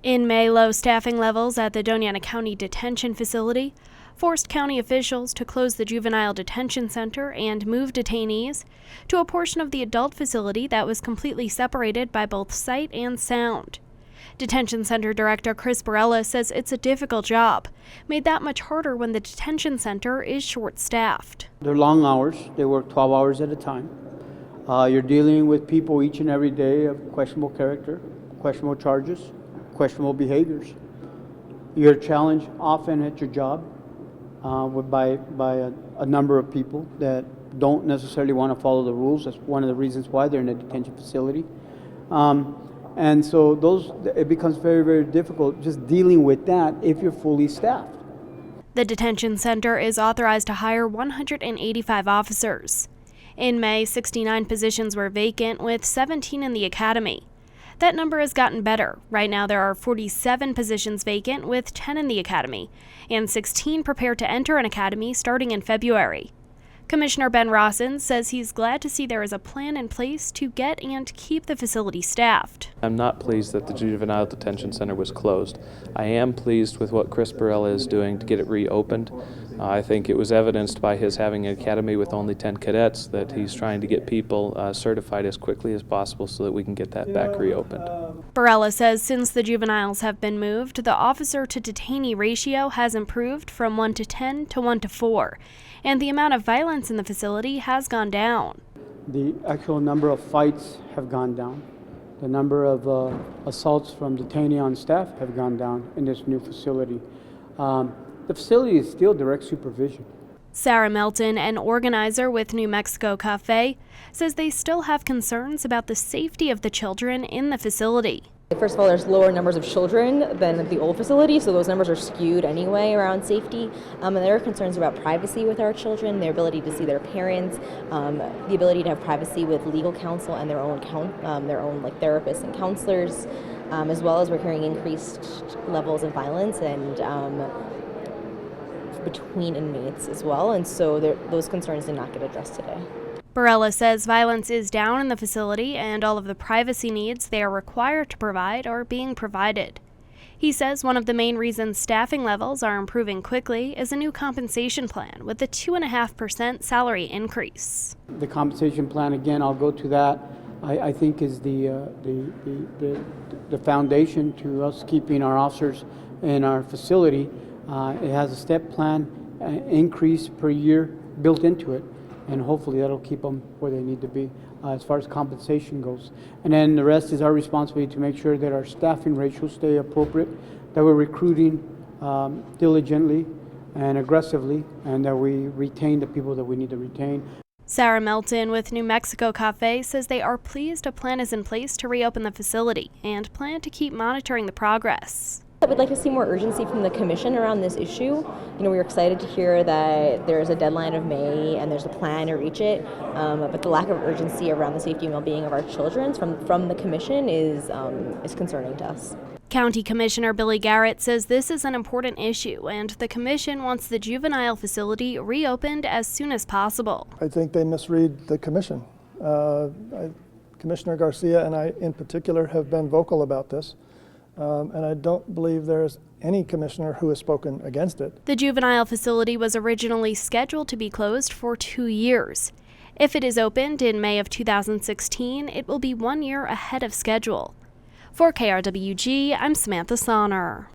In May, low staffing levels at the Doña County Detention Facility forced county officials to close the Juvenile Detention Center and move detainees to a portion of the adult facility that was completely separated by both sight and sound. Detention Center Director Barela says it's a difficult job, made that much harder when the detention center is short-staffed. They're long hours. They work 12 hours at a time. You're dealing with people each and every day of questionable character, questionable charges, questionable behaviors. You're challenged often at your job by a number of people that don't necessarily want to follow the rules. That's one of the reasons why they're in a detention facility. And so it becomes very, very difficult just dealing with that if you're fully staffed. The detention center is authorized to hire 185 officers. In May, 69 positions were vacant, with 17 in the academy. That number has gotten better. Right now there are 47 positions vacant, with 10 in the academy, and 16 prepared to enter an academy starting in February. Commissioner Ben Rawson says he's glad to see there is a plan in place to get and keep the facility staffed. I'm not pleased that the Juvenile Detention Center was closed. I am pleased with what Barela is doing to get it reopened. I think it was evidenced by his having an academy with only 10 cadets that he's trying to get people certified as quickly as possible so that we can get that back reopened. Barela says since the juveniles have been moved, the officer to detainee ratio has improved from 1 to 10 to 1 to 4, and the amount of violence in the facility has gone down. The actual number of fights have gone down. The number of assaults from detainee on staff have gone down in this new facility. The facility is still direct supervision. Sarah Melton, an organizer with New Mexico Cafe, says they still have concerns about the safety of the children in the facility. First of all, there's lower numbers of children than at the old facility, so those numbers are skewed anyway around safety. And there are concerns about privacy with our children, their ability to see their parents, the ability to have privacy with legal counsel and their own therapists and counselors, as well as we're hearing increased levels of violence and between inmates as well. And so those concerns did not get addressed today. Barela says violence is down in the facility and all of the privacy needs they are required to provide are being provided. He says one of the main reasons staffing levels are improving quickly is a new compensation plan with a 2.5% salary increase. The compensation plan, again, I'll go to that, I think is the foundation to us keeping our officers in our facility. It has a step plan increase per year built into it, and hopefully that'll keep them where they need to be as far as compensation goes. And then the rest is our responsibility to make sure that our staffing ratios stay appropriate, that we're recruiting diligently and aggressively, and that we retain the people that we need to retain. Sarah Melton with New Mexico Cafe says they are pleased a plan is in place to reopen the facility and plan to keep monitoring the progress. We'd like to see more urgency from the Commission around this issue. We're excited to hear that there's a deadline of May and there's a plan to reach it, but the lack of urgency around the safety and well-being of our children from the Commission is concerning to us. County Commissioner Billy Garrett says this is an important issue and the Commission wants the juvenile facility reopened as soon as possible. I think they misread the Commission. Commissioner Garcia and I in particular have been vocal about this. And I don't believe there's any commissioner who has spoken against it. The juvenile facility was originally scheduled to be closed for 2 years. If it is opened in May of 2016, it will be 1 year ahead of schedule. For KRWG, I'm Samantha Sonner.